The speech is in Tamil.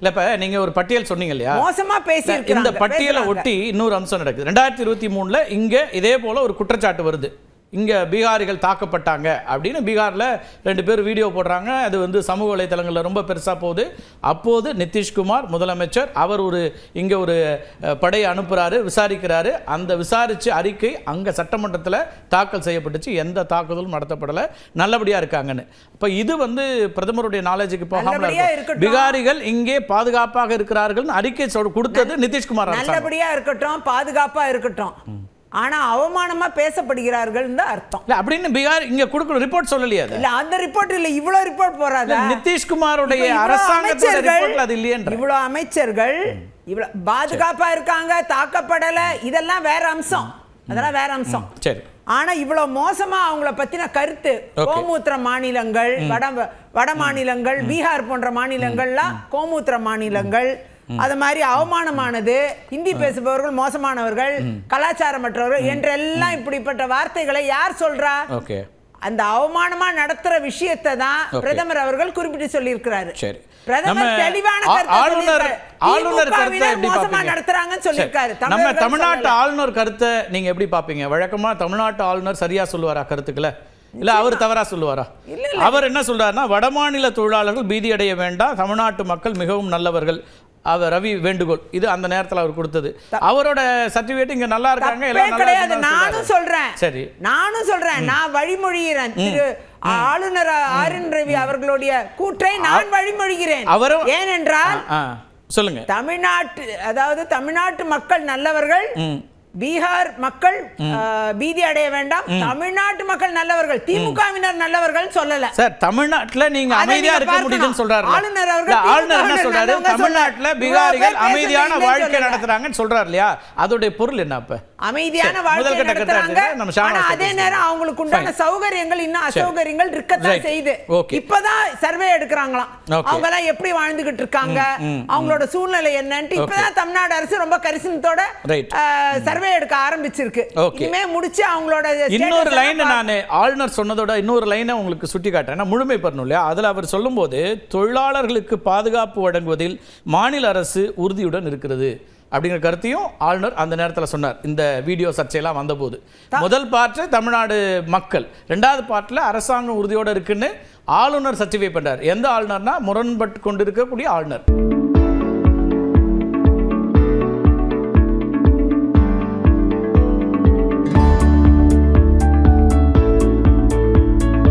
இல்ல இப்ப நீங்க ஒரு பட்டியல் சொன்னீங்க இல்லையா, மோசமா பேசியிருக்காங்க. இந்த பட்டியலை ஒட்டி இன்னொரு அம்சம் நடக்குது. 2023 இங்க இதே போல ஒரு குற்றச்சாட்டு வருது. இங்கே பீகாரிகள் தாக்கப்பட்டாங்க அப்படின்னு பீகாரில் 2 பேர் வீடியோ போடுறாங்க. அது வந்து சமூக வலைத்தளங்களில் ரொம்ப பெருசாக போகுது. அப்போது நிதிஷ்குமார் முதலமைச்சர் அவர் இங்கே ஒரு படையை அனுப்புகிறாரு, விசாரிக்கிறாரு. அந்த விசாரித்து அறிக்கை அங்கே சட்டமன்றத்தில் தாக்கல் செய்யப்பட்டுச்சு. எந்த தாக்குதலும் நடத்தப்படலை, நல்லபடியாக இருக்காங்கன்னு. இப்போ இது வந்து பிரதமருடைய நாலேஜுக்கு போகாமல் பீகாரிகள் இங்கே பாதுகாப்பாக இருக்கிறார்கள் அறிக்கை கொடுத்தது நிதிஷ்குமார். நல்லபடியாக இருக்கட்டும், பாதுகாப்பாக இருக்கட்டும், ஆனா அவமானமா பேசப்படுகிறார்கள் அர்த்தம். இல்ல அப்படின்னு பீகார் இங்க கொடுக்கிற ரிப்போர்ட் சொல்லலையா? இல்ல அந்த ரிப்போர்ட் இல்ல, இவ்வளவு ரிப்போர்ட் போறாதா? நிதிஷ்குமாரோட அரசாங்கத்தோட ரிப்போர்ட்ல அது இல்லையே. இவ்வளவு அமைச்சர்கள் இவ்வளவு பாதுகாப்பா இருக்காங்க, தாக்கப்படல, இதெல்லாம் வேற அம்சம், அதெல்லாம் வேற அம்சம். சரி. ஆனா இவ்வளவு மோசமா அவங்கள பத்தின கருத்து கோமூத்திர மாநிலங்கள், வட மாநிலங்கள், பீகார் போன்ற மாநிலங்கள்லாம் கோமூத்திர மாநிலங்கள், அது மாதிரி அவமானமானது, ஹிந்தி பேசுபவர்கள் மோசமானவர்கள், கலாச்சாரமற்றவர்கள் என்றெல்லாம் இப்படிப்பட்ட வார்த்தைகளை யார் சொல்றா? அந்த அவமானமா நடத்துற விஷயத்தை தான் பிரதமர் அவர்கள் குறிப்பிட்டு சொல்லியிருக்கிறாரு. பிரதமர் தெளிவான ஆளுநர் கருத்தை மோசமா நடத்துறாங்கன்னு சொல்லியிருக்காரு. நம்ம தமிழ்நாட்டு ஆளுநர் கருத்தை நீங்க எப்படி பாப்பீங்க? வழக்கமா தமிழ்நாட்டு ஆளுநர் சரியா சொல்லுவாரா கருத்துக்களை, இல்ல அவர் தவறா சொல்லுவாரா? அவர் என்ன சொல்றாருன்னா, வடமாநில தொழிலாளர்கள் பீதி அடைய வேண்டாம், தமிழ்நாட்டு மக்கள் மிகவும் நல்லவர்கள், அவர் ரவி வேண்டுகோள். இது அந்த நேரத்தில் அவர் கொடுத்தது. அவரோட சர்டிபிகேட் இங்க நல்லா இருக்காங்க, எல்லாம் கிடையாது. நானும் சொல்றேன், சரி நானும் சொல்றேன், நான் வழிமொழிகிறேன். திரு ஆளுநர் ஆர்.என். ரவி அவர்களுடைய கூற்றை நான் வழிமொழிகிறேன். அவரும் ஏனென்றால் சொல்லுங்க, தமிழ்நாட்டு, அதாவது தமிழ்நாட்டு மக்கள் நல்லவர்கள், பீகார் மக்கள் பீதி அடைய வேண்டாம், தமிழ்நாட்டு மக்கள் நல்லவர்கள், திமுகவினர் நல்லவர்கள் சொல்லல சார். தமிழ்நாட்டுல நீங்க அமைதியா இருக்க முடியுதுன்னு சொல்றாரு ஆளுநர் அவர்கள். ஆளுநர் என்ன சொல்றாரு? தமிழ்நாட்டுல பீகாரிகள் அமைதியான வாழ்க்கை நடத்துறாங்கன்னு சொல்றாரு இல்லையா? அதோட பொருள் என்ன? அப்ப அமைதியான வாழ்க்கை நடத்துறாங்க, ஆனா அதே நேரம் அவங்களுக்கு உண்டான சௌகரியங்கள் இன்னும் அசௌகரியங்கள் இருக்கத்தான் செய்யுது. இப்பதான் சர்வே எடுக்கிறாங்களாம், அவங்க எல்லாம் எப்படி வாழ்ந்துகிட்டு இருக்காங்க, அவங்களோட சூழ்நிலை என்னன்னு இப்பதான் தமிழ்நாடு அரசு ரொம்ப கரிசனத்தோட சர்வே எடுக்க ஆரம்பிச்சிருக்கு. இனிமே முடிச்சு அவங்களோட இன்னொரு லைன், நான் ஆளுநர் சொன்னதோட இன்னொரு லைனை உங்களுக்கு சுட்டி காட்டுறேன், முழுமை பண்ணணும் இல்லையா? அதுல அவர் சொல்லும்போது, தொழிலாளர்களுக்கு பாதுகாப்பு வழங்குவதில் மாநில அரசு உறுதியுடன் இருக்கிறது அப்படிங்கிற கருத்தையும் ஆளுநர் அந்த நேரத்தில் சொன்னார். இந்த வீடியோ சர்ச்சையெல்லாம் வந்தபோது முதல் பார்ட்டு தமிழ்நாடு மக்கள், 2வது பார்ட்டில் அரசாங்கம் உறுதியோடு இருக்குன்னு ஆளுநர் சர்டிஃபை பண்றார். எந்த ஆளுநர்னா முரண்பட்டு கொண்டிருக்கக்கூடிய ஆளுநர்.